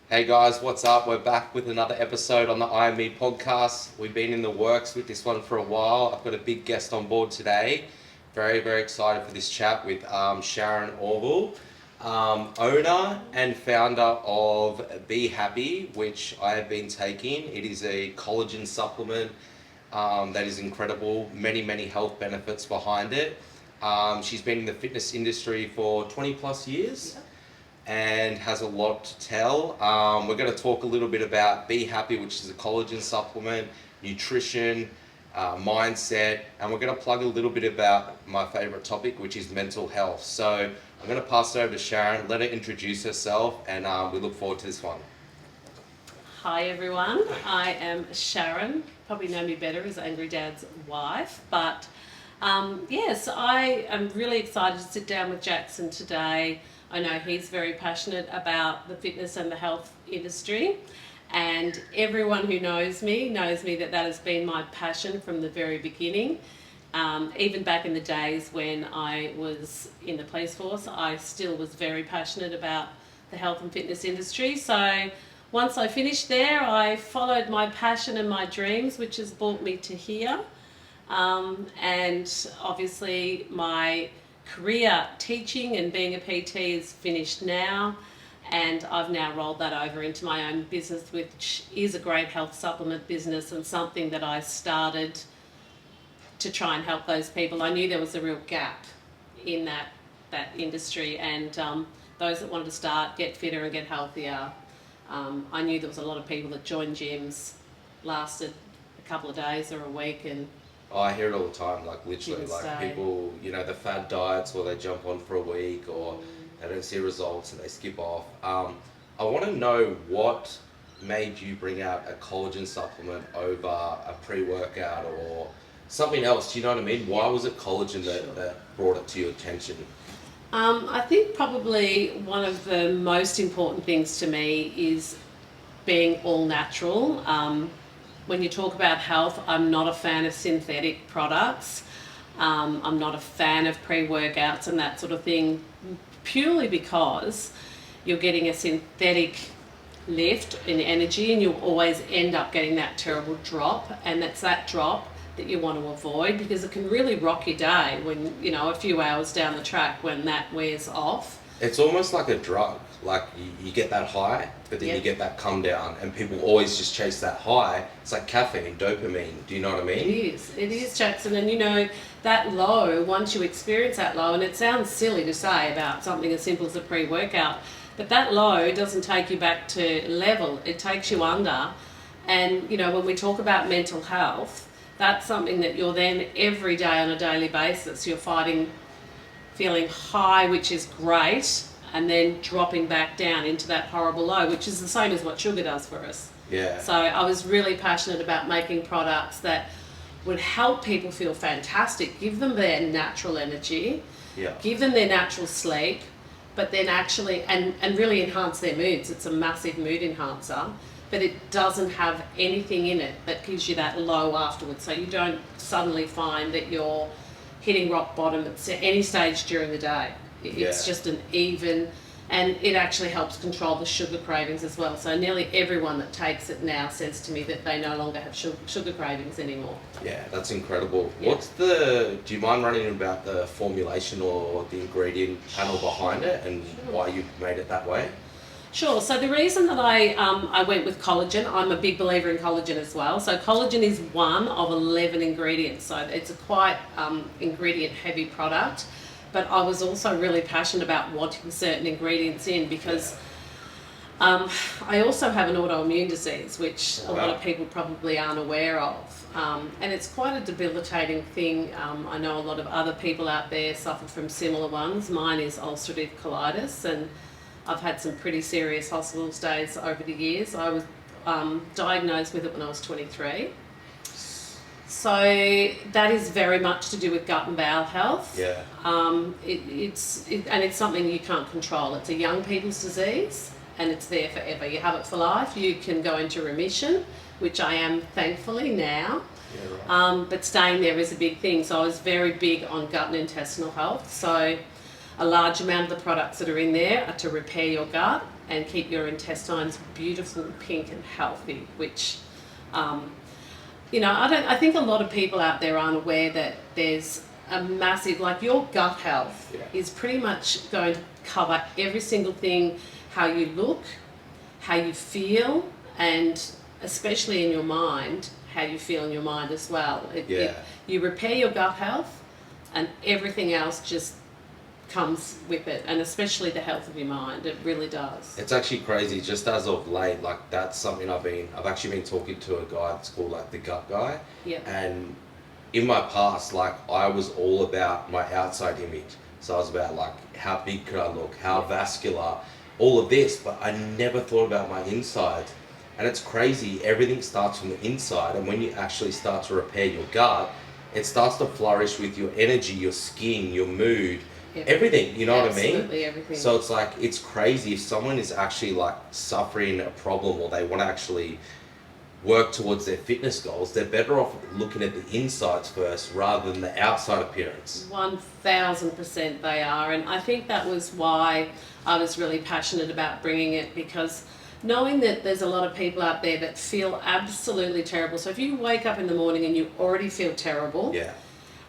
Hey guys, what's up? We're back with another episode on the I and Me podcast. We've been in the works with this one for a while. I've got a big guest on board today. Very, very excited for this chat with Sharon Orille, owner and founder of Be Happy, which I have been taking. It is a collagen supplement that is incredible. Many, many health benefits behind it. She's been in the fitness industry for 20 plus years and has a lot to tell. We're going to talk a little bit about Be Happy, which is a collagen supplement, nutrition, mindset, and we're going to plug a little bit about my favorite topic, which is mental health. So I'm going to pass it over to Sharon, let her introduce herself, and we look forward to this one. Hi everyone, I am Sharon. Probably know me better as Angry Dad's wife, but yes, I am really excited to sit down with Jaxon today. I know he's very passionate about the fitness and the health industry, and everyone who knows me that that has been my passion from the very beginning. Even back in the days when I was in the police force, I still was very passionate about the health and fitness industry. So once I finished there, I followed my passion and my dreams, which has brought me to here. And obviously my career teaching and being a PT is finished now, and I've now rolled that over into my own business, which is a great health supplement business and something that I started to try and help those people. I knew there was a real gap in that industry, and those that wanted to start, get fitter and get healthier. I knew there was a lot of people that joined gyms, lasted a couple of days or a week, and Oh, I hear it all the time, like literally, didn't like stay. people, the fad diets, or they jump on for a week, or they don't see results and they skip off. I want to know what made you bring out a collagen supplement over a pre-workout or something else. Do you know what I mean? Why was it collagen that brought it to your attention? I think probably one of the most important things to me is being all natural. When you talk about health, I'm not a fan of synthetic products. I'm not a fan of pre-workouts and that sort of thing, purely because you're getting a synthetic lift in energy, and you'll always end up getting that terrible drop, and that's that drop that you want to avoid, because it can really rock your day when, a few hours down the track, when that wears off. It's almost like a drug. Like you get that high, but then you Yep. get that come down, and people always just chase that high. It's like caffeine, dopamine. Do you know what I mean? It is, Jaxon, and that low, once you experience that low, and it sounds silly to say about something as simple as a pre-workout, but that low doesn't take you back to level, it takes you under. And when we talk about mental health, that's something that you're then every day on a daily basis, you're fighting, feeling high, which is great, and then dropping back down into that horrible low, which is the same as what sugar does for us. Yeah. So I was really passionate about making products that would help people feel fantastic, give them their natural energy, Yeah. give them their natural sleep, but then actually, and really enhance their moods. It's a massive mood enhancer, but it doesn't have anything in it that gives you that low afterwards. So you don't suddenly find that you're hitting rock bottom at any stage during the day. It's just an even, and it actually helps control the sugar cravings as well. So nearly everyone that takes it now says to me that they no longer have sugar cravings anymore. Yeah, that's incredible. Yeah. Do you mind running about the formulation or the ingredient panel behind it and why you made it that way? Sure. So the reason that I went with collagen, I'm a big believer in collagen as well. So collagen is one of 11 ingredients. So it's a quite ingredient heavy product. But I was also really passionate about wanting certain ingredients in, because I also have an autoimmune disease, which a lot of people probably aren't aware of. And it's quite a debilitating thing. I know a lot of other people out there suffer from similar ones. Mine is ulcerative colitis, and I've had some pretty serious hospital stays over the years. I was diagnosed with it when I was 23. So that is very much to do with gut and bowel health. Yeah. It's something you can't control. It's a young people's disease, and it's there forever. You have it for life. You can go into remission, which I am thankfully now. Yeah, right. But staying there is a big thing. So I was very big on gut and intestinal health. So a large amount of the products that are in there are to repair your gut. and keep your intestines beautiful, pink and healthy, which, I think a lot of people out there aren't aware that there's a massive, like your gut health is pretty much going to cover every single thing, how you look, how you feel, and especially in your mind, how you feel in your mind as well. You repair your gut health and everything else just comes with it, and especially the health of your mind. It really does. It's actually crazy. Just as of late, like that's something I've actually been talking to a guy that's called like the gut guy. Yeah. And in my past, like I was all about my outside image. So I was about like how big could I look, how vascular, all of this, but I never thought about my inside. And it's crazy. Everything starts from the inside, and when you actually start to repair your gut, it starts to flourish with your energy, your skin, your mood. Everything, you know what I mean? Absolutely everything. So it's like, it's crazy if someone is actually like suffering a problem or they want to actually work towards their fitness goals, they're better off looking at the insides first rather than the outside appearance. 1000% they are, and I think that was why I was really passionate about bringing it, because knowing that there's a lot of people out there that feel absolutely terrible. So if you wake up in the morning and you already feel terrible,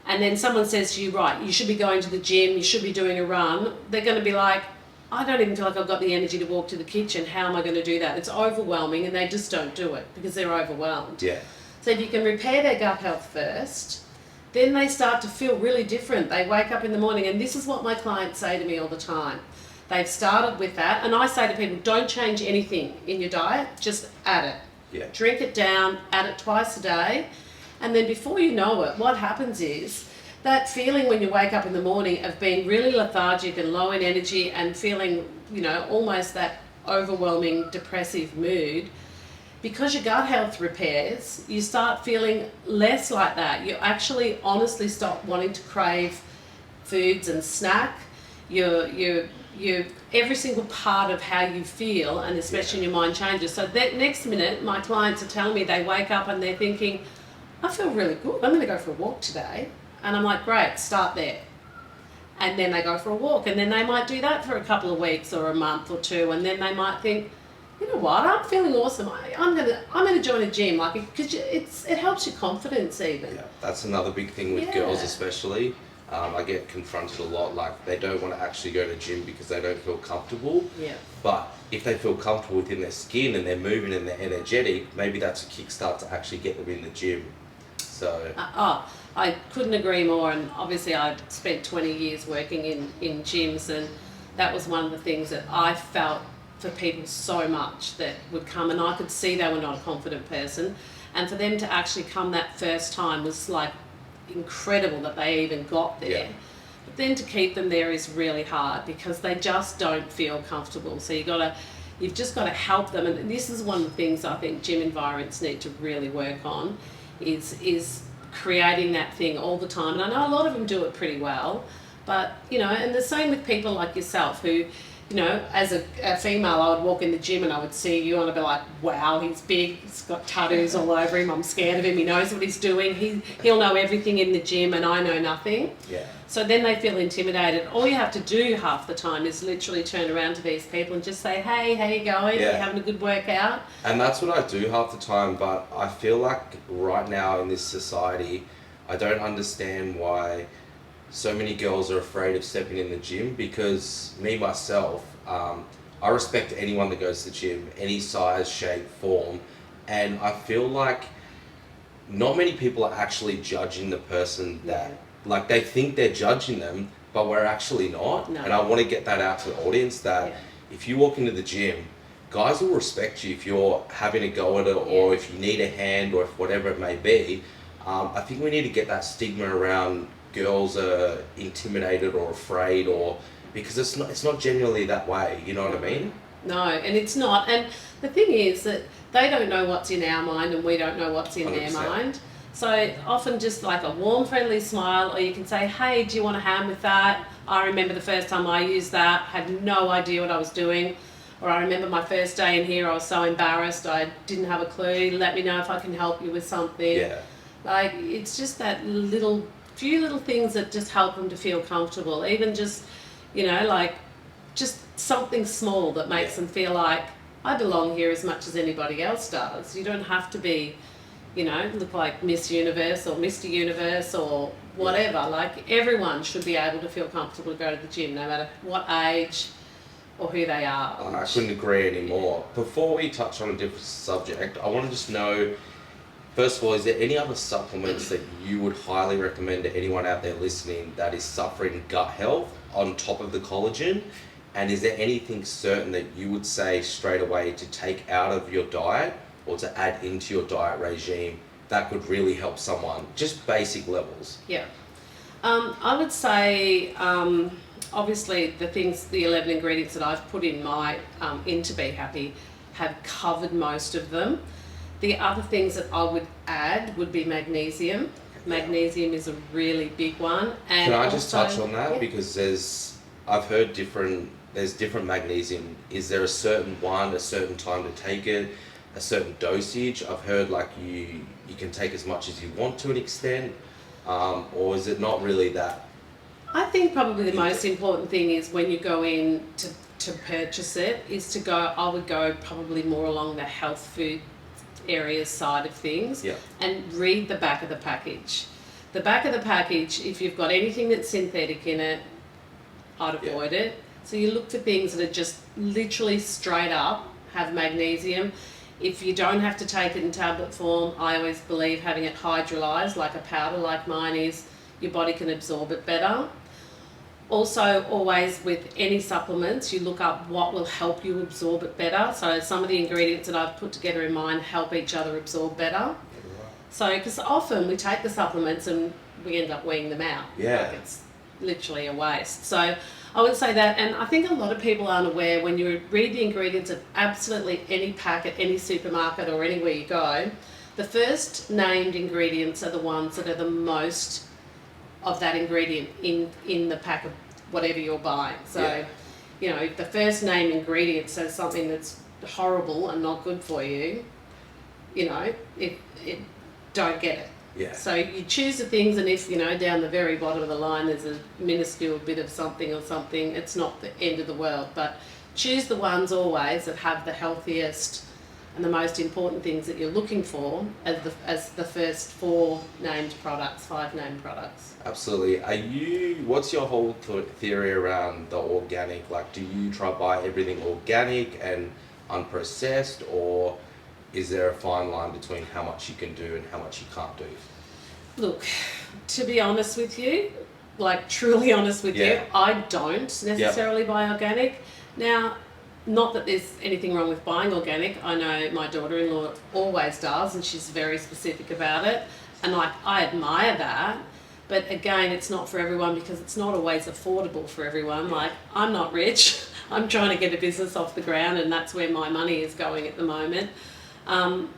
and then someone says to you, right, you should be going to the gym, you should be doing a run, they're going to be like, I don't even feel like I've got the energy to walk to the kitchen. How am I going to do that? It's overwhelming, and they just don't do it because they're overwhelmed. So if you can repair their gut health first, then they start to feel really different. They wake up in the morning, and this is what my clients say to me all the time. They've started with that, and I say to people, don't change anything in your diet, just add it. Drink it down, add it twice a day. And then before you know it, what happens is that feeling when you wake up in the morning of being really lethargic and low in energy and feeling, almost that overwhelming depressive mood, because your gut health repairs, you start feeling less like that. You actually honestly stop wanting to crave foods and snack. You every single part of how you feel, and especially in your mind, changes. So that next minute, my clients are telling me they wake up and they're thinking, I feel really good, I'm going to go for a walk today. And I'm like, great, start there. And then they go for a walk, and then they might do that for a couple of weeks or a month or two, and then they might think, you know what, I'm feeling awesome. I'm gonna join a gym, like, because it helps your confidence even. Yeah, that's another big thing with girls, especially. I get confronted a lot, like they don't want to actually go to the gym because they don't feel comfortable. But if they feel comfortable within their skin and they're moving and they're energetic, maybe that's a kickstart to actually get them in the gym. So. I couldn't agree more, and obviously I spent 20 years working in gyms, and that was one of the things that I felt for people so much that would come, and I could see they were not a confident person, and for them to actually come that first time was like incredible that they even got there. But then to keep them there is really hard because they just don't feel comfortable. So you've just got to help them, and this is one of the things I think gym environments need to really work on, is creating that thing all the time. And I know a lot of them do it pretty well, but and the same with people like yourself who, as a female, I would walk in the gym and I would see you and I'd be like, wow, he's big, he's got tattoos all over him, I'm scared of him, he knows what he's doing, he'll know everything in the gym and I know nothing. So then they feel intimidated. All you have to do half the time is literally turn around to these people and just say, hey, how you going? You having a good workout? And that's what I do half the time, but I feel like right now in this society, I don't understand why so many girls are afraid of stepping in the gym, because me, myself, I respect anyone that goes to the gym, any size, shape, form, and I feel like not many people are actually judging the person that, like they think they're judging them, but we're actually not. And I want to get that out to the audience that if you walk into the gym, guys will respect you if you're having a go at it or if you need a hand or if whatever it may be. I think we need to get that stigma around girls are intimidated or afraid, or because it's not genuinely that way, you know what I mean? No, and it's not. And the thing is that they don't know what's in our mind and we don't know what's in 100%. Their mind. So often just like a warm, friendly smile, or you can say, hey, do you want a hand with that? I remember the first time I used that, had no idea what I was doing. Or I remember my first day in here, I was so embarrassed, I didn't have a clue. Let me know if I can help you with something. Like, it's just that few little things that just help them to feel comfortable. Even just, like, just something small that makes them feel like I belong here as much as anybody else does. You don't have to be, look like Miss Universe or Mr. Universe or whatever. Like, everyone should be able to feel comfortable to go to the gym, no matter what age or who they are. I couldn't agree anymore. Before we touch on a different subject, I want to just know, first of all, is there any other supplements that you would highly recommend to anyone out there listening that is suffering gut health on top of the collagen? And is there anything certain that you would say straight away to take out of your diet or to add into your diet regime that could really help someone? Just basic levels. Yeah. I would say, obviously, the 11 ingredients that I've put in my In to Be Happy have covered most of them. The other things that I would add would be magnesium. Magnesium is a really big one. And can I just also, touch on that? Yeah. Because I've heard there's different magnesium. Is there a certain time to take it, a certain dosage? I've heard like you can take as much as you want to an extent, or is it not really that? I think probably the most important thing is when you go in to purchase it is I would go probably more along the health food areas side of things, and read the back of the package. The back of the package, if you've got anything that's synthetic in it, I'd avoid it. So you look for things that are just literally straight up have magnesium. If you don't have to take it in tablet form, I always believe having it hydrolyzed like a powder like mine is, your body can absorb it better. Also, always with any supplements, you look up what will help you absorb it better. So some of the ingredients that I've put together in mine help each other absorb better. So, because often we take the supplements and we end up weeing them out. Yeah. Like, it's literally a waste. So I would say that, and I think a lot of people aren't aware when you read the ingredients of absolutely any pack at any supermarket or anywhere you go, the first named ingredients are the ones that are the most of that ingredient in the pack of whatever you're buying. So, if the first named ingredient says something that's horrible and not good for you, it don't get it. Yeah. So you choose the things, and if, down the very bottom of the line there's a minuscule bit of something or something, it's not the end of the world. But choose the ones always that have the healthiest and the most important things that you're looking for as the first 5 named products. Absolutely. What's your whole theory around the organic? Like, do you try to buy everything organic and unprocessed, or is there a fine line between how much you can do and how much you can't do? Look, to be honest with you, like truly honest with you, I don't necessarily buy organic. Now, not that there's anything wrong with buying organic. I know my daughter-in-law always does, and she's very specific about it. And I admire that. But again, it's not for everyone because it's not always affordable for everyone. Like, I'm not rich. I'm trying to get a business off the ground, and that's where my money is going at the moment.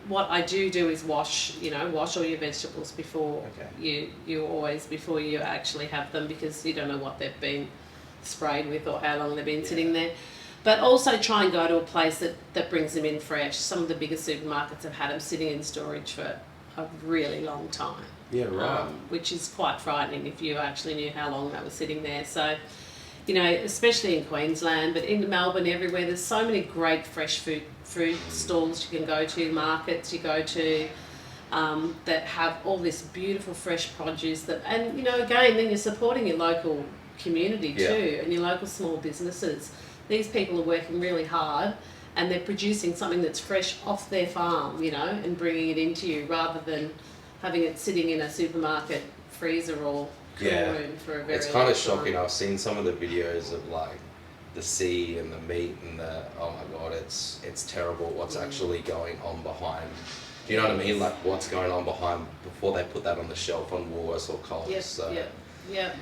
What I do is wash all your vegetables before before you actually have them, because you don't know what they've been sprayed with or how long they've been sitting there. But also try and go to a place that brings them in fresh. Some of the bigger supermarkets have had them sitting in storage for a really long time. Yeah, right. Which is quite frightening if you actually knew how long they were sitting there. So, especially in Queensland, but in Melbourne, everywhere, there's so many great fresh food stalls you can go to, markets you go to, that have all this beautiful fresh produce and again, then you're supporting your local community too, and your local small businesses. These people are working really hard, and they're producing something that's fresh off their farm, and bringing it into you, rather than having it sitting in a supermarket freezer or cool room for a very long time. It's kind of shocking. I've seen some of the videos of like the sea and the meat and oh my god, it's terrible what's actually going on behind. Do you know what I mean? Like, what's going on behind before they put that on the shelf on Woolworths or Coles.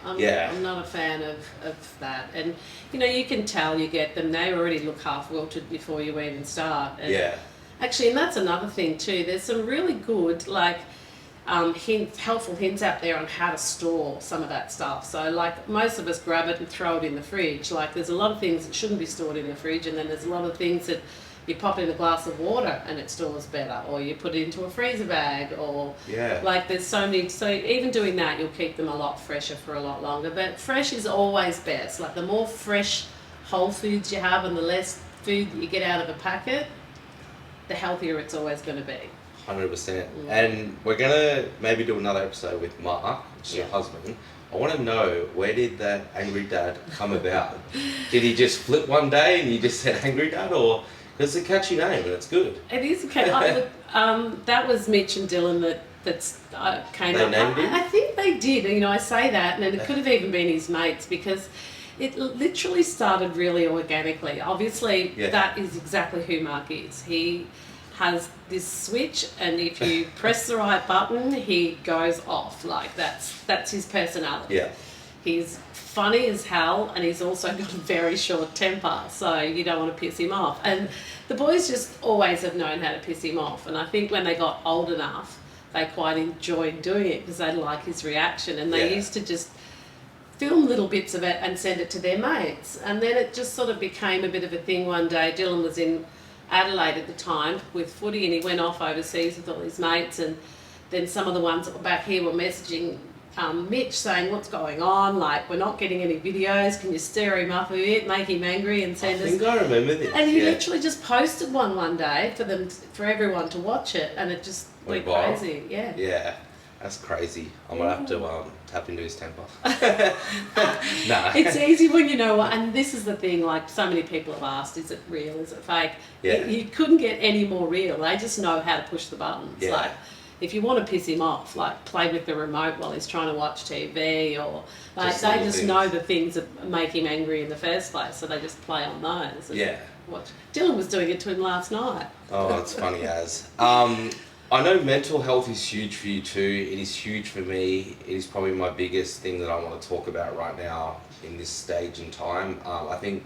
I'm not a fan of that. And you can tell you get them, they already look half wilted before you even start. And actually, and that's another thing too, there's some really good helpful hints out there on how to store some of that stuff. So like, most of us grab it and throw it in the fridge. Like, there's a lot of things that shouldn't be stored in the fridge, and then there's a lot of things that you pop in a glass of water and it stores better, or you put it into a freezer bag, or like, there's so many. So even doing that, you'll keep them a lot fresher for a lot longer. But fresh is always best. Like, the more fresh, whole foods you have and the less food that you get out of a packet, the healthier it's always going to be. 100%. And we're gonna maybe do another episode with Mark, which is your husband. I want to know, where did that angry dad come about? Did he just flip one day and you just said angry dad, or because it's a catchy name and it's good? It is okay. That was Mitch and Dylan that came They up. named him? I think they did. You know, I say that, and it could have even been his mates, because it literally started really organically. Obviously, that is exactly who Mark is. He has this switch, and if you press the right button, he goes off. Like, that's his personality. Yeah. He's funny as hell, and he's also got a very short temper, so you don't want to piss him off. And the boys just always have known how to piss him off, and I think when they got old enough, they quite enjoyed doing it because they like his reaction, and they used to just film little bits of it and send it to their mates. And then it just sort of became a bit of a thing one day. Dylan was in Adelaide at the time with footy, and he went off overseas with all his mates, and then some of the ones that were back here were messaging Mitch saying, what's going on, like, we're not getting any videos, can you stir him up a bit, make him angry and send us... I remember this. And he literally just posted one day for everyone to watch it, and it just went crazy. Yeah, that's crazy. I'm gonna have to tap into his temper. Nah. It's easy when you know what, and this is the thing, like, so many people have asked, is it real, is it fake? You couldn't get any more real. They just know how to push the buttons. Like, if you want to piss him off, like, play with the remote while he's trying to watch TV, or like, they just know the things that make him angry in the first place, so they just play on those. Watch. Dylan was doing it to him last night. Oh, it's funny as. I know mental health is huge for you too. It is huge for me. It is probably my biggest thing that I want to talk about right now in this stage in time. I think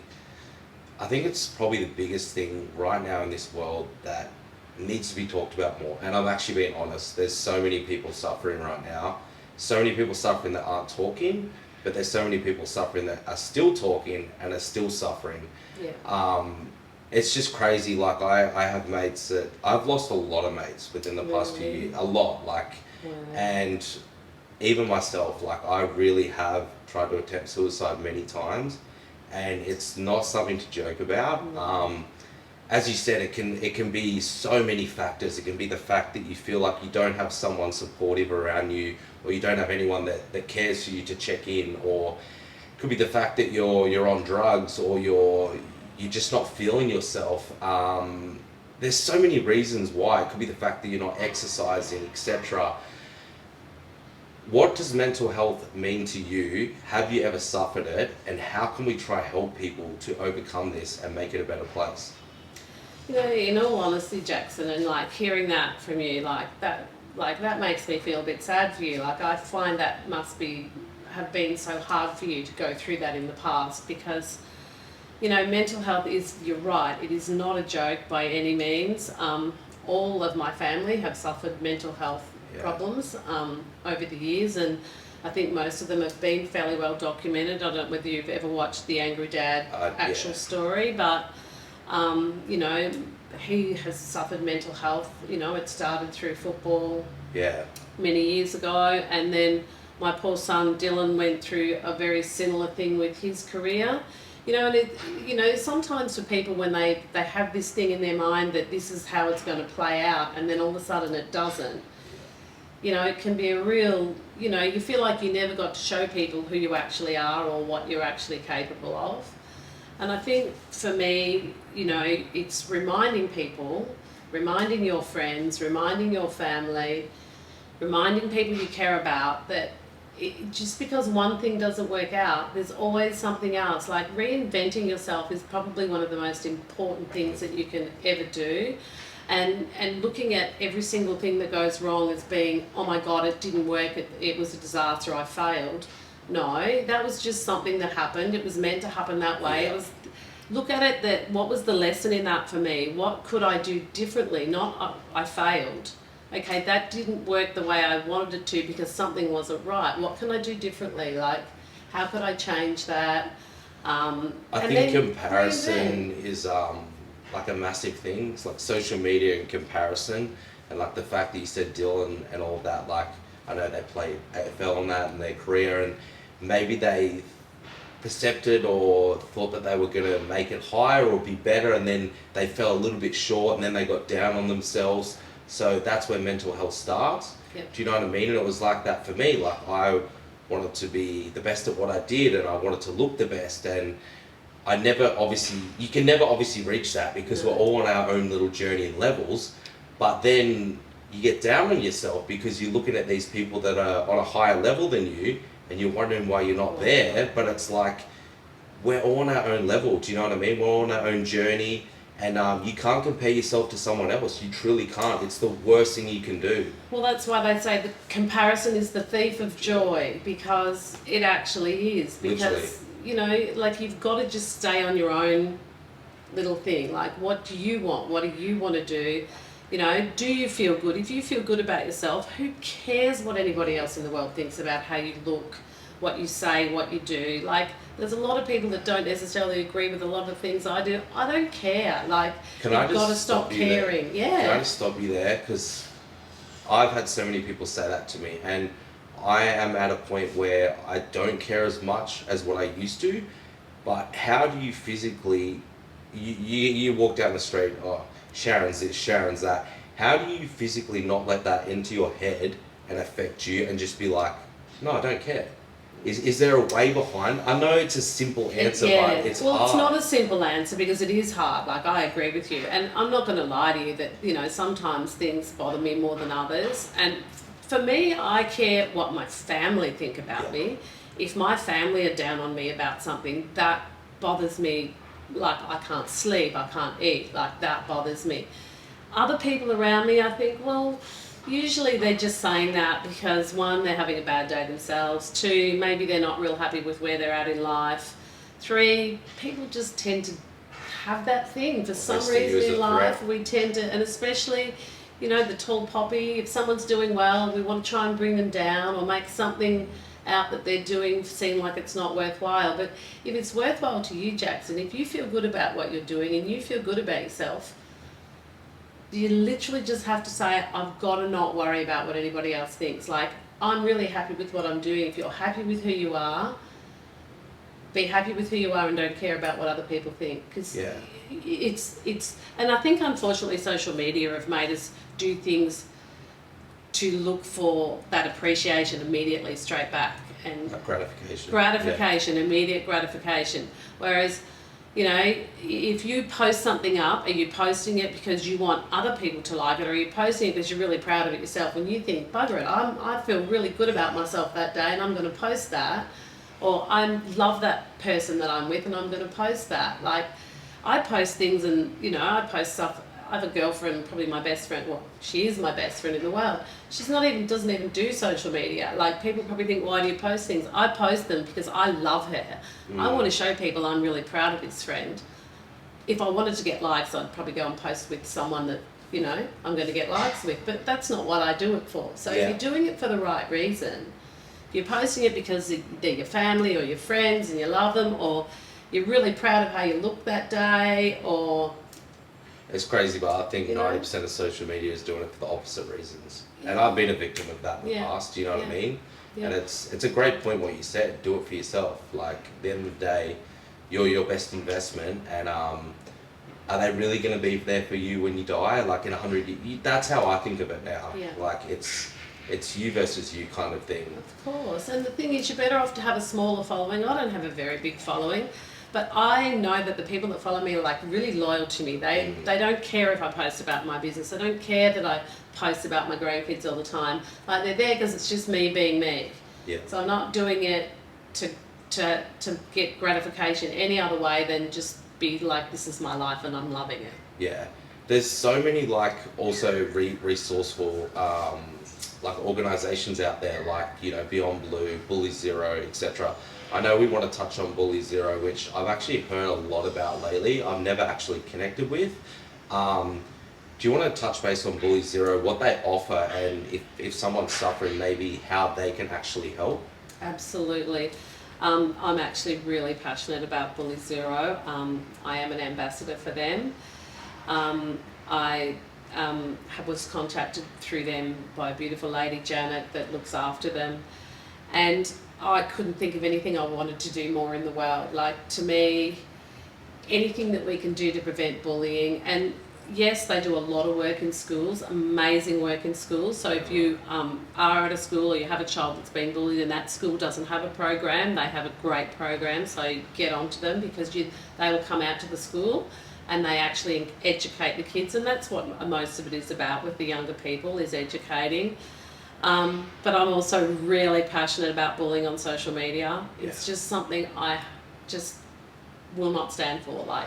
it's probably the biggest thing right now in this world that needs to be talked about more. And I'm actually being honest. There's so many people suffering right now. So many people suffering that aren't talking, but there's so many people suffering that are still talking and are still suffering. It's just crazy. Like, I have mates that I've lost a lot of mates within the past few years, a lot, like, and even myself, like, I really have tried to attempt suicide many times, and it's not something to joke about. As you said, it can be so many factors. It can be the fact that you feel like you don't have someone supportive around you, or you don't have anyone that cares for you to check in, or it could be the fact that you're on drugs, or you're just not feeling yourself. There's so many reasons why. It could be the fact that you're not exercising, etc. What does mental health mean to you? Have you ever suffered it? And how can we try help people to overcome this and make it a better place? You know, in all honesty, Jaxon, and like hearing that from you, like that makes me feel a bit sad for you. Like, I find that must have been so hard for you to go through that in the past, because, you know, mental health is, you're right, it is not a joke by any means. All of my family have suffered mental health problems over the years, and I think most of them have been fairly well documented. I don't know whether you've ever watched the Angry Dad actual story, but you know, he has suffered mental health. You know, it started through football many years ago, and then my poor son Dylan went through a very similar thing with his career. You know, and you know, sometimes for people, when they have this thing in their mind that this is how it's going to play out, and then all of a sudden it doesn't, you know, it can be a real, you know, you feel like you never got to show people who you actually are or what you're actually capable of. And I think for me, you know, it's reminding people, reminding your friends, reminding your family, reminding people you care about that just because one thing doesn't work out, there's always something else. Like, reinventing yourself is probably one of the most important things that you can ever do. And looking at every single thing that goes wrong as being, oh my God, it didn't work, it was a disaster, I failed. No, that was just something that happened. It was meant to happen that way. It was, look at it, that what was the lesson in that for me? What could I do differently? Not I failed. Okay, that didn't work the way I wanted it to because something wasn't right. What can I do differently? Like, how could I change that? I think comparison is like a massive thing. It's like social media and comparison, and like the fact that you said Dylan and all of that. Like, I know they played AFL on that in their career, and maybe they percepted or thought that they were going to make it higher or be better, and then they fell a little bit short, and then they got down on themselves. So that's where mental health starts. Yep. Do you know what I mean? And it was like that for me. Like, I wanted to be the best at what I did, and I wanted to look the best, and I never obviously, you can never obviously reach that, because we're all on our own little journey and levels. But then you get down on yourself because you're looking at these people that are on a higher level than you, and you're wondering why you're not there. But it's like, we're all on our own level. Do you know what I mean? We're all on our own journey, and you can't compare yourself to someone else. You truly can't. It's the worst thing you can do. Well, that's why they say the comparison is the thief of joy, because it actually is. Because, you know, like, you've got to just stay on your own little thing. Like, what do you want? What do you want to do? You know, do you feel good? If you feel good about yourself, who cares what anybody else in the world thinks about how you look, what you say, what you do? Like, there's a lot of people that don't necessarily agree with a lot of the things I do. I don't care. Like, you've got to stop caring. Yeah. Can I just stop you there? Because I've had so many people say that to me, and I am at a point where I don't care as much as what I used to. But how do you physically, you walk down the street, oh, Sharon's this, Sharon's that. How do you physically not let that into your head and affect you, and just be like, no, I don't care? Is there a way behind? I know it's a simple answer, but it's hard. Well, it's not a simple answer, because it is hard. Like, I agree with you. And I'm not going to lie to you that, you know, sometimes things bother me more than others. And for me, I care what my family think about me. If my family are down on me about something, that bothers me. Like, I can't sleep, I can't eat, like, that bothers me. Other people around me, I think, well, usually they're just saying that because, one, they're having a bad day themselves. Two, maybe they're not real happy with where they're at in life. Three, people just tend to have that thing for some reason in life. We tend to, and especially, you know, the tall poppy, if someone's doing well, we want to try and bring them down or make something out that they're doing seem like it's not worthwhile. But if it's worthwhile to you, Jaxon, if you feel good about what you're doing and you feel good about yourself, you literally just have to say, I've got to not worry about what anybody else thinks. Like, I'm really happy with what I'm doing. If you're happy with who you are, be happy with who you are and don't care about what other people think. Because it's, and I think unfortunately social media have made us do things to look for that appreciation immediately, straight back, and gratification, immediate gratification. Whereas, you know, if you post something up, are you posting it because you want other people to like it, or are you posting it because you're really proud of it yourself? When you think, bugger it, I feel really good about myself that day, and I'm going to post that, or I love that person that I'm with, and I'm going to post that. Like, I post things, and, you know, I post stuff. I have a girlfriend, probably my best friend. Well, she is my best friend in the world. Doesn't even do social media. Like, people probably think, why do you post things? I post them because I love her. I want to show people I'm really proud of this friend. If I wanted to get likes, I'd probably go and post with someone that, you know, I'm going to get likes with. But that's not what I do it for. So if you're doing it for the right reason, you're posting it because they're your family or your friends and you love them, or you're really proud of how you look that day, or... It's crazy, but I think 90% of social media is doing it for the opposite reasons. And I've been a victim of that in the past, do you know what I mean? And it's a great point what you said, do it for yourself. Like, at the end of the day, you're your best investment, and are they really going to be there for you when you die? Like, in 100 years, that's how I think of it now. Like, it's you versus you kind of thing. Of course, and the thing is, you're better off to have a smaller following. I don't have a very big following. But I know that the people that follow me are, like, really loyal to me. They don't care if I post about my business. They don't care that I post about my grandkids all the time. Like, they're there because it's just me being me. So I'm not doing it to get gratification any other way than just be like, this is my life and I'm loving it. Yeah. There's so many, like, also resourceful like organisations out there, like, you know, Beyond Blue, Bully Zero, etc. I know we want to touch on Bully Zero, which I've actually heard a lot about lately. I've never actually connected with. Do you want to touch base on Bully Zero, what they offer, and if someone's suffering, maybe how they can actually help? Absolutely. I'm actually really passionate about Bully Zero. I am an ambassador for them. I was contacted through them by a beautiful lady, Janet, that looks after them. And I couldn't think of anything I wanted to do more in the world. Like, to me, anything that we can do to prevent bullying, and yes, they do a lot of work in schools, amazing work in schools. So if you are at a school or you have a child that's been bullied and that school doesn't have a program, they have a great program, so get onto them, because they will come out to the school and they actually educate the kids, and that's what most of it is about with the younger people, is educating. But I'm also really passionate about bullying on social media. It's just something I just will not stand for. Like,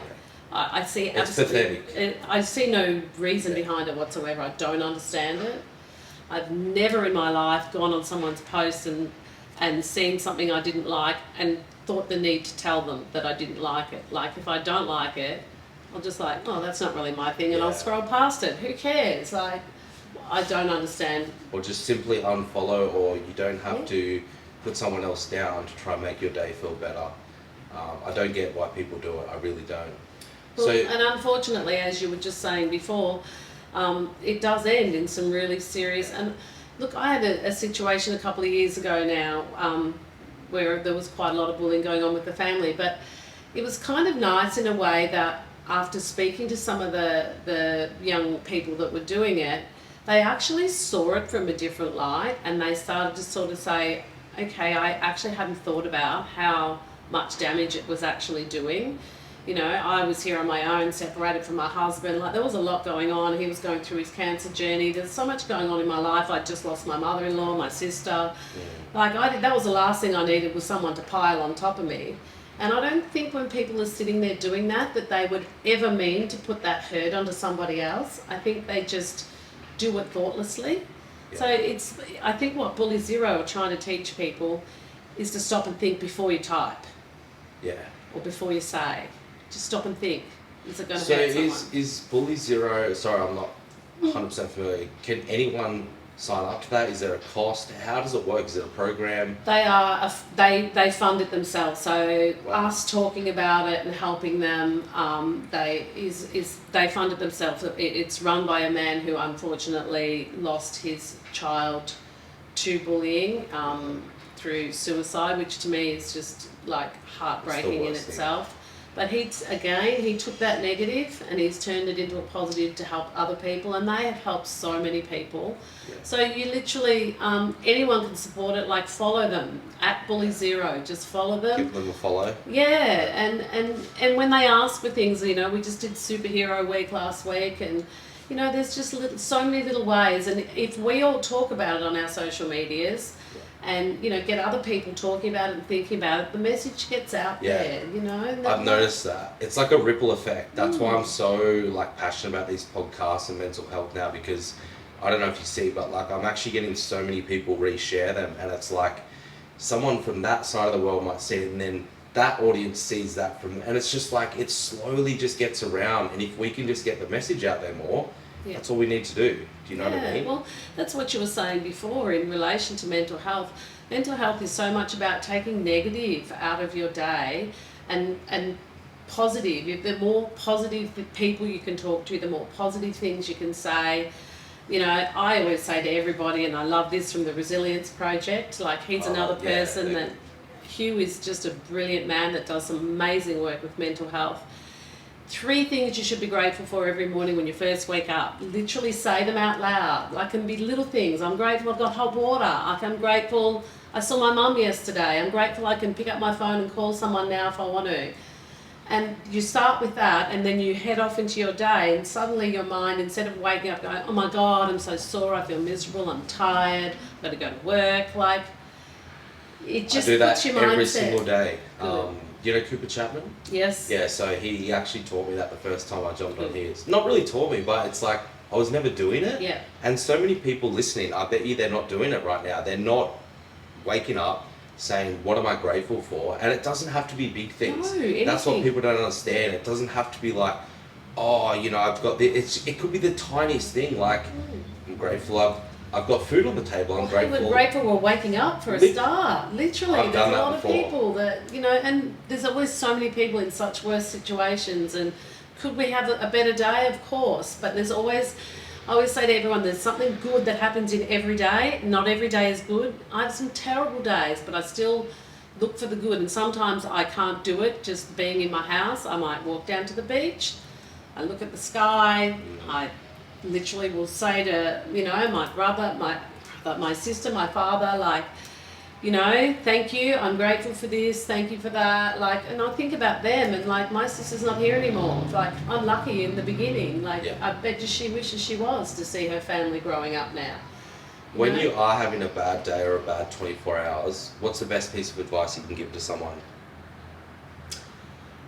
I see absolutely, I see no reason behind it whatsoever. I don't understand it. I've never in my life gone on someone's post and seen something I didn't like and thought the need to tell them that I didn't like it. Like, if I don't like it, I'll just like, oh, that's not really my thing, and I'll scroll past it. Who cares? Like, I don't understand. Or just simply unfollow, or you don't have to put someone else down to try and make your day feel better. I don't get why people do it. I really don't. Well, and unfortunately, as you were just saying before, it does end in some really serious. And look, I had a situation a couple of years ago now where there was quite a lot of bullying going on with the family, but it was kind of nice in a way that after speaking to some of the young people that were doing it, they actually saw it from a different light, and they started to sort of say, okay, I actually hadn't thought about how much damage it was actually doing. You know, I was here on my own, separated from my husband. Like, there was a lot going on. He was going through his cancer journey. There's so much going on in my life. I just lost my mother-in-law, my sister. Like, that was the last thing I needed, was someone to pile on top of me. And I don't think when people are sitting there doing that they would ever mean to put that hurt onto somebody else. I think they just do it thoughtlessly. So I think what Bully Zero are trying to teach people is to stop and think before you type. Or before you say. Just stop and think. Is it going to hurt someone? So is Bully Zero, sorry, I'm not 100% familiar, can anyone sign up to that? Is there a cost? How does it work? Is it a program? They fund it themselves. So us talking about it and helping them, they fund it themselves. It's run by a man who unfortunately lost his child to bullying through suicide, which to me is just like heartbreaking in itself. But he took that negative and he's turned it into a positive to help other people, and they have helped so many people. So you literally, anyone can support it. Like, follow them at Bully Zero. Just follow them. Give them a follow. Yeah, and when they ask for things, you know, we just did Superhero Week last week, and you know, there's just so many little ways. And if we all talk about it on our social medias, and you know, get other people talking about it and thinking about it, the message gets out there, you know. I've noticed that. It's like a ripple effect. That's why I'm so like passionate about these podcasts and mental health now, because I don't know if you see, but like I'm actually getting so many people reshare them, and it's like someone from that side of the world might see it, and then that audience sees that from, and it's just like it slowly just gets around. And if we can just get the message out there more, that's all we need to do. Do you know what I mean? Well, that's what you were saying before in relation to mental health. Mental health is so much about taking negative out of your day and positive. The more positive people you can talk to, the more positive things you can say. You know, I always say to everybody, and I love this from the Resilience Project, like he's another person that Hugh is just a brilliant man that does some amazing work with mental health. 3 things you should be grateful for every morning when you first wake up. Literally say them out loud. Like, can be little things. I'm grateful I've got hot water. Like, I'm grateful I saw my mum yesterday. I'm grateful I can pick up my phone and call someone now if I want to. And you start with that, and then you head off into your day, and suddenly your mind, instead of waking up going, oh my God, I'm so sore, I feel miserable, I'm tired, I've got to go to work, like, it just puts your mindset. I do that every single day. You know Cooper Chapman? Yes. Yeah, so he actually taught me that the first time I jumped on his. Not really taught me, but it's like I was never doing it. Yeah. And so many people listening, I bet you they're not doing it right now. They're not waking up saying, what am I grateful for? And it doesn't have to be big things. No, anything. That's what people don't understand. It doesn't have to be like, oh, you know, I've got this. It could be the tiniest thing, like, I'm grateful I've got food on the table. I'm grateful. We're grateful we're waking up for a start. Literally, there's a lot of people that, you know, and there's always so many people in such worse situations. And could we have a better day? Of course. But there's always, I always say to everyone, there's something good that happens in every day. Not every day is good. I have some terrible days, but I still look for the good. And sometimes I can't do it just being in my house. I might walk down to the beach. I look at the sky. I literally will say to, my brother, my sister, my father, like, thank you, I'm grateful for this, thank you for that, like, and I think about them, and like, my sister's not here anymore, like, I'm lucky in the beginning, like, I bet you she wishes she was to see her family growing up now. When you are having a bad day or a bad 24 hours, what's the best piece of advice you can give to someone?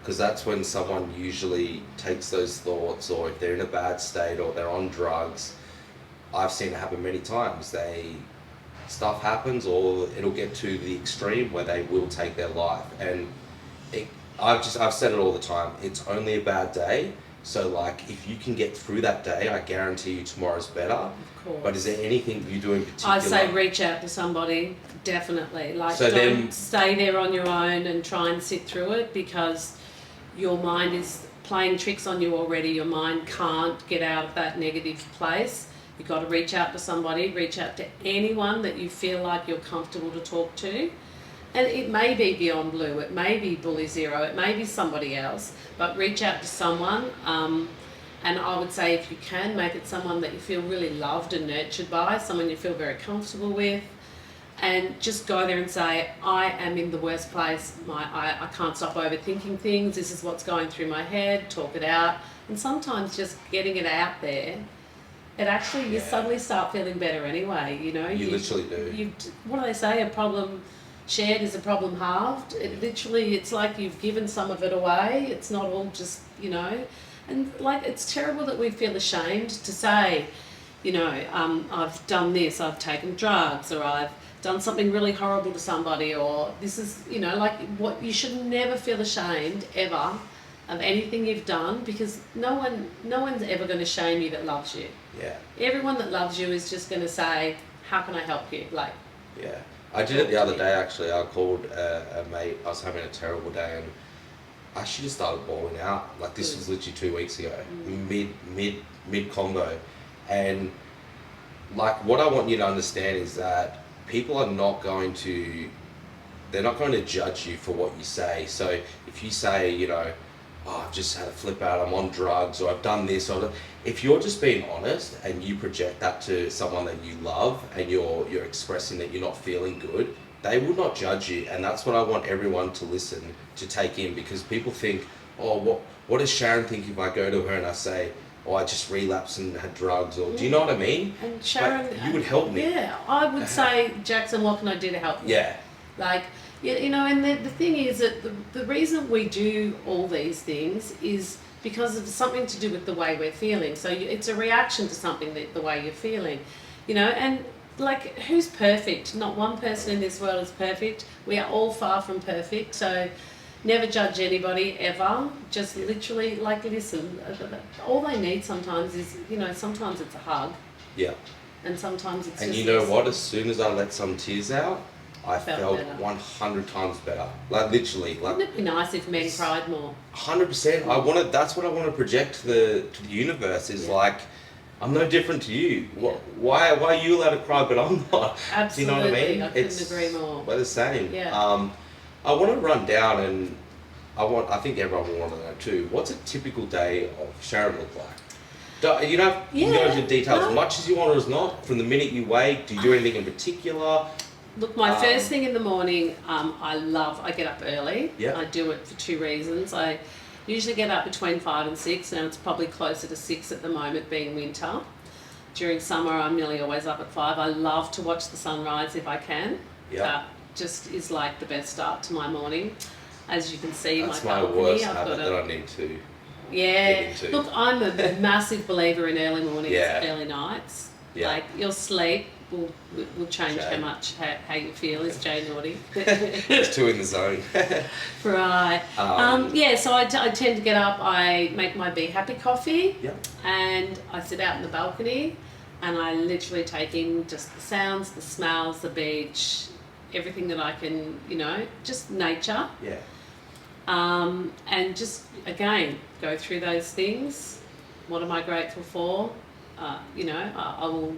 Because that's when someone usually takes those thoughts, or if they're in a bad state or they're on drugs. I've seen it happen many times. Stuff happens, or it'll get to the extreme where they will take their life. And I've said it all the time. It's only a bad day. So like, if you can get through that day, I guarantee you tomorrow's better. Of course. But is there anything you do in particular? I say reach out to somebody, definitely. Like, so don't stay there on your own and try and sit through it, because your mind is playing tricks on you already. Your mind can't get out of that negative place. You've got to reach out to somebody, reach out to anyone that you feel like you're comfortable to talk to. And it may be Beyond Blue, it may be Bully Zero, it may be somebody else, but reach out to someone. And I would say, if you can, make it someone that you feel really loved and nurtured by, someone you feel very comfortable with. And just go there and say, I am in the worst place. I can't stop overthinking things. This is what's going through my head. Talk it out. And sometimes just getting it out there, it actually, you suddenly start feeling better anyway. You literally do. What do they say? A problem shared is a problem halved. It's like you've given some of it away. It's not all just, And like, it's terrible that we feel ashamed to say, I've done this, I've taken drugs, or I've done something really horrible to somebody, or this is, what you should never feel ashamed ever of anything you've done, because no one's ever going to shame you that loves you. Yeah. Everyone that loves you is just going to say, how can I help you? Like. Yeah. I did it the other day, actually. I called a mate. I was having a terrible day, and I actually just started bawling out. Like, this was literally 2 weeks ago, mid combo. And like, what I want you to understand is that people are not going to, they're not going to judge you for what you say. So if you say, I've just had a flip out, I'm on drugs, or I've done this, or if you're just being honest and you project that to someone that you love, and you're expressing that you're not feeling good, they will not judge you. And that's what I want everyone to listen to take in, because people think, oh, what does Sharon think if I go to her and I say, oh, I just relapsed and had drugs, or do you know what I mean? And Sharon, like, you would help me. Yeah, I would say, Jaxon, what can I do to help you? Yeah. Like, and the thing is that the reason we do all these things is because of something to do with the way we're feeling. So it's a reaction to something, the way you're feeling, and like, who's perfect? Not one person in this world is perfect. We are all far from perfect. So never judge anybody ever. Just literally, like, listen. All they need sometimes is, sometimes it's a hug. Yeah. And sometimes it's and just... you know what? As soon as I let some tears out, I felt 100 times better. Like, literally. Like, wouldn't it be nice if men cried more? 100%. That's what I want to project to the universe, is like, I'm no different to you. Why are you allowed to cry but I'm not? Absolutely. Do you know what I mean? I couldn't agree more. We're the same. Yeah. I want to run down, and I think everyone will want to know too, what's a typical day of Sharon look like? You can go into details as much as you want or as not. From the minute you wake, do you do anything in particular? Look, my first thing in the morning, I get up early. Yeah. I do it for 2 reasons. I usually get up between 5 and 6. Now it's probably closer to 6 at the moment, being winter. During summer, I'm nearly always up at 5. I love to watch the sunrise if I can. Yeah. That just is like the best start to my morning. As you can see, that's my balcony. Worst habit that I need to get into. Look, I'm a massive believer in early mornings, early nights. Yeah. Like, your sleep will change how you feel, as Jay Naughty. It's 2 in the zone. Right. So I tend to get up, I make my Be Happy coffee, and I sit out in the balcony, and I literally take in just the sounds, the smells, the beach, everything that I can, just nature. Yeah. And just, again, go through those things. What am I grateful for? I will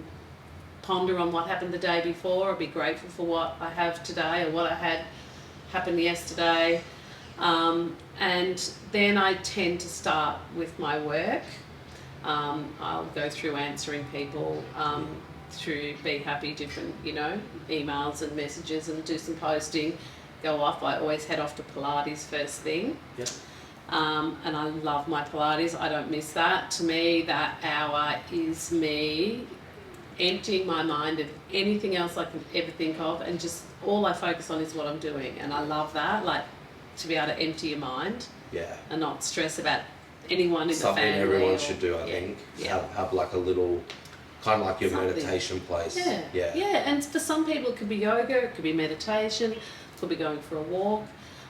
ponder on what happened the day before. I'll be grateful for what I have today or what I had happen yesterday. And then I tend to start with my work. I'll go through answering people through Be Happy, different, emails and messages, and do some posting, go off. I always head off to Pilates first thing. Yeah. And I love my Pilates. I don't miss that. To me, that hour is me emptying my mind of anything else I can ever think of, and just all I focus on is what I'm doing. And I love that, like, to be able to empty your mind. Yeah. And not stress about anyone in Something the family. everyone should do, I think. Yeah. Have like a little, kind of like your Something. meditation place. Yeah. And for some people it could be yoga, it could be meditation, it could be going for a walk.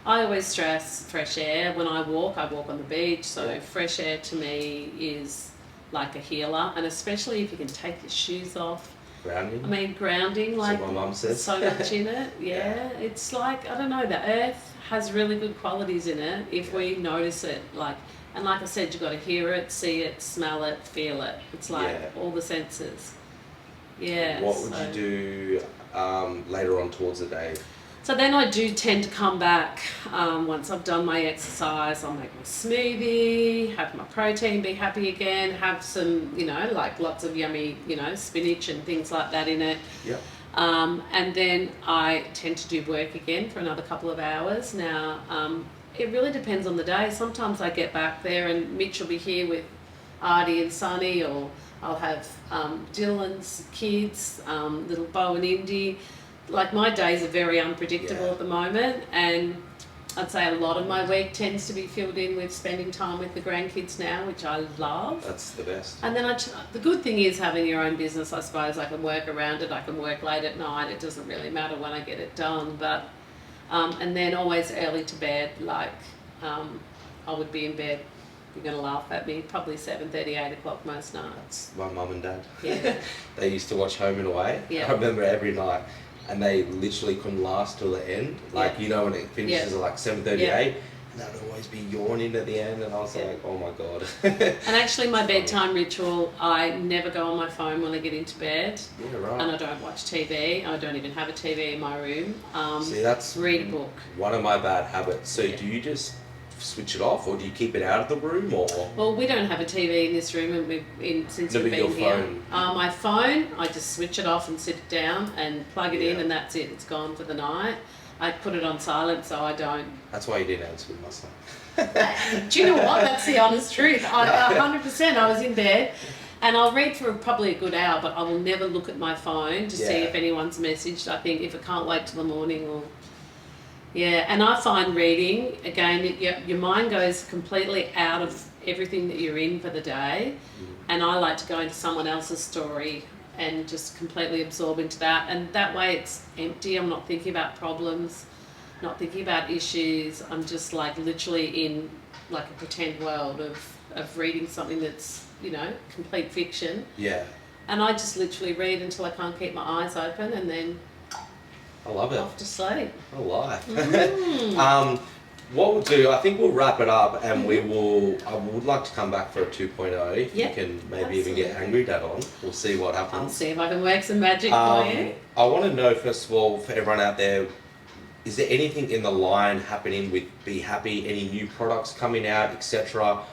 I always stress fresh air. When I walk on the beach, so fresh air to me is like a healer, and especially if you can take your shoes off. Grounding. I mean, grounding, like, my mum says. so much in it. Yeah. It's like, I don't know, the earth has really good qualities in it if we notice it. And like I said, you've got to hear it, see it, smell it, feel it. It's like all the senses. Yeah. What would you do later on towards the day? So then I do tend to come back once I've done my exercise. I'll make my smoothie, have my protein, be happy again, have some, like lots of yummy, spinach and things like that in it. Yep. And then I tend to do work again for another couple of hours. Now, it really depends on the day. Sometimes I get back there and Mitch will be here with Artie and Sonny, or I'll have Dylan's kids, little Bo and Indy. Like, my days are very unpredictable at the moment, and I'd say a lot of my week tends to be filled in with spending time with the grandkids now, which I love. That's the best. And then the good thing is having your own business, I suppose. I can work around it. I can work late at night. It doesn't really matter when I get it done. But and then always early to bed. Like, I would be in bed, you're going to laugh at me, probably 7:30, 8 o'clock most nights. My mum and dad. Yeah. They used to watch Home and Away. Yeah. I remember every night. And they literally couldn't last till the end. Like, when it finishes at like 7:38, and they'd always be yawning at the end, and I was like, oh my God. And actually, my bedtime ritual, I never go on my phone when I get into bed. Yeah, right. And I don't watch TV. I don't even have a TV in my room. See, that's read a book. One of my bad habits. So do you just switch it off, or do you keep it out of the room, or? Well, we don't have a TV in this room, and since we've been here. Phone. My phone, I just switch it off and sit it down and plug it in, and that's it. It's gone for the night. I put it on silent so I don't. That's why you didn't answer me last night. Do you know what? That's the honest truth. 100%. I was in bed, and I'll read for probably a good hour, but I will never look at my phone to see if anyone's messaged. I think if it can't wait till the morning, or. Yeah, and I find reading, again, your mind goes completely out of everything that you're in for the day, and I like to go into someone else's story and just completely absorb into that, and that way it's empty. I'm not thinking about problems, not thinking about issues. I'm just like literally in like a pretend world of reading something that's, complete fiction. Yeah. And I just literally read until I can't keep my eyes open, and then I love it. off to sleep. What a life. What we'll do, I think we'll wrap it up, and I would like to come back for a 2.0 if you can maybe even get Angry Dad on. We'll see what happens. I'll see if I can work some magic for you. I want to know, first of all, for everyone out there, is there anything in the line happening with Be Happy, any new products coming out, etc.?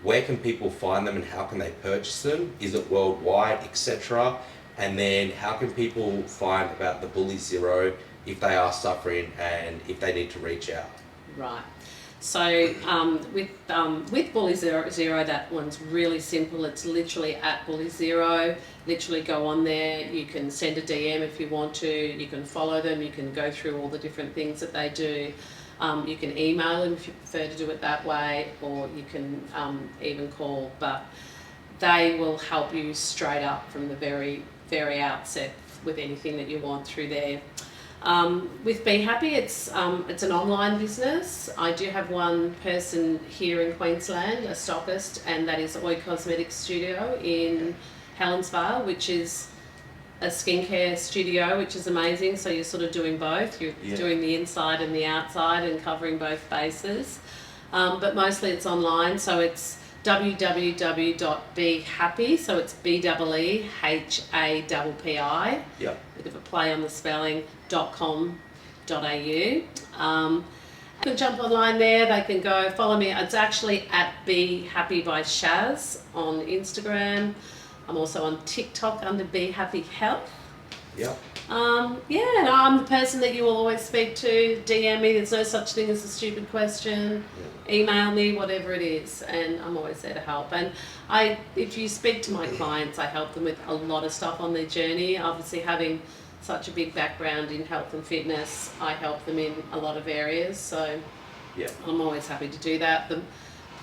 Where can people find them and how can they purchase them? Is it worldwide, etc.? And then how can people find about the Bully Zero if they are suffering and if they need to reach out? Right. So with Bully Zero, that one's really simple. It's literally at Bully Zero. Literally go on there. You can send a DM if you want to. You can follow them. You can go through all the different things that they do. You can email them if you prefer to do it that way, or you can even call. But they will help you straight up from the very outset with anything that you want through there. With Be Happy, it's an online business. I do have one person here in Queensland, a stockist, and that is Orille Cosmetics Studio in Helensvale, which is a skincare studio, which is amazing. So you're sort of doing both. You're doing the inside and the outside and covering both bases. But mostly it's online, so it's www.behappy, so it's BEEHAPPI, Yeah. bit of a play on the spelling, .com.au. Can jump online there. They can go follow me. It's actually at Be Happy by Shaz on Instagram. I'm also on TikTok under Be Happy Health. Yeah. Yeah, and I'm the person that you will always speak to. DM me. There's no such thing as a stupid question. Email me, whatever it is, and I'm always there to help. And if you speak to my clients, I help them with a lot of stuff on their journey. Obviously, having such a big background in health and fitness, I help them in a lot of areas. So Yeah. I'm always happy to do that. The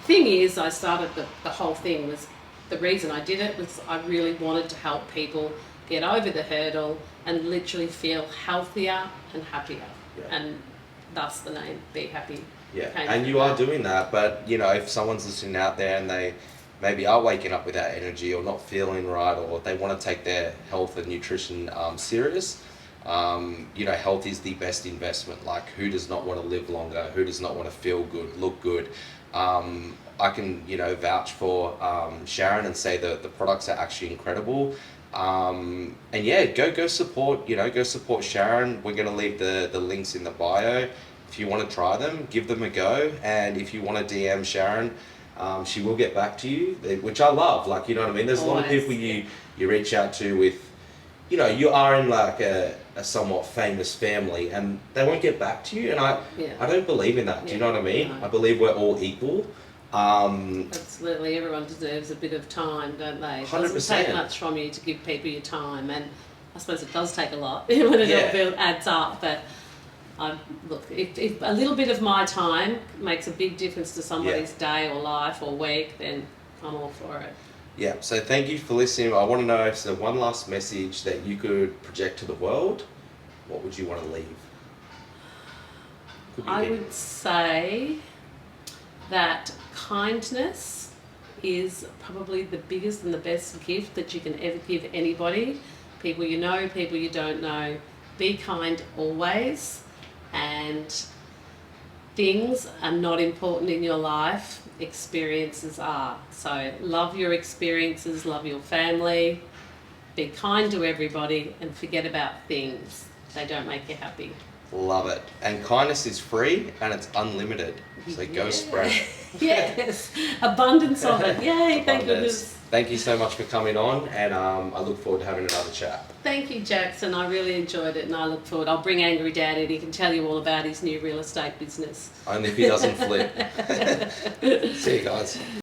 thing is, I started the whole thing was the reason I did it was I really wanted to help people get over the hurdle and literally feel healthier and happier. Yeah. And thus the name Be Happy. Yeah, came and from you are that. doing that, but you know, if someone's listening out there and they maybe are waking up without energy or not feeling right, or they want to take their health and nutrition serious, you know, health is the best investment. Like, who does not want to live longer? Who does not want to feel good, look good? I can, you know, vouch for Sharon and say that the products are actually incredible. And yeah, go support, go support Sharon. We're going to leave the links in the bio. If you want to try them, give them a go. And if you want to DM Sharon, she will get back to you, which I love. Like, you know what I mean? There's a lot of Always, people you reach out to with, you are in like a somewhat famous family and they won't get back to you. And I don't believe in that. Do you know what I mean? No. I believe we're all equal. Absolutely, everyone deserves a bit of time, don't they? It doesn't 100%. take much from you to give people your time, and I suppose it does take a lot when it all adds up. But look, if a little bit of my time makes a big difference to somebody's day or life or week, then I'm all for it. Yeah, so thank you for listening. I want to know if there's one last message that you could project to the world, what would you want to leave? I would say that kindness is probably the biggest and the best gift that you can ever give anybody. People you know, people you don't know. Be kind always, and things are not important in your life, experiences are. So love your experiences, love your family, be kind to everybody, and forget about things. They don't make you happy. Love it. And kindness is free and it's unlimited. So go spread. Yes, abundance of it. Yay, thank goodness. Thank you so much for coming on, and I look forward to having another chat. Thank you, Jaxon. I really enjoyed it, and I look forward. I'll bring Angry Dad in. He can tell you all about his new real estate business. Only if he doesn't flip. See you guys.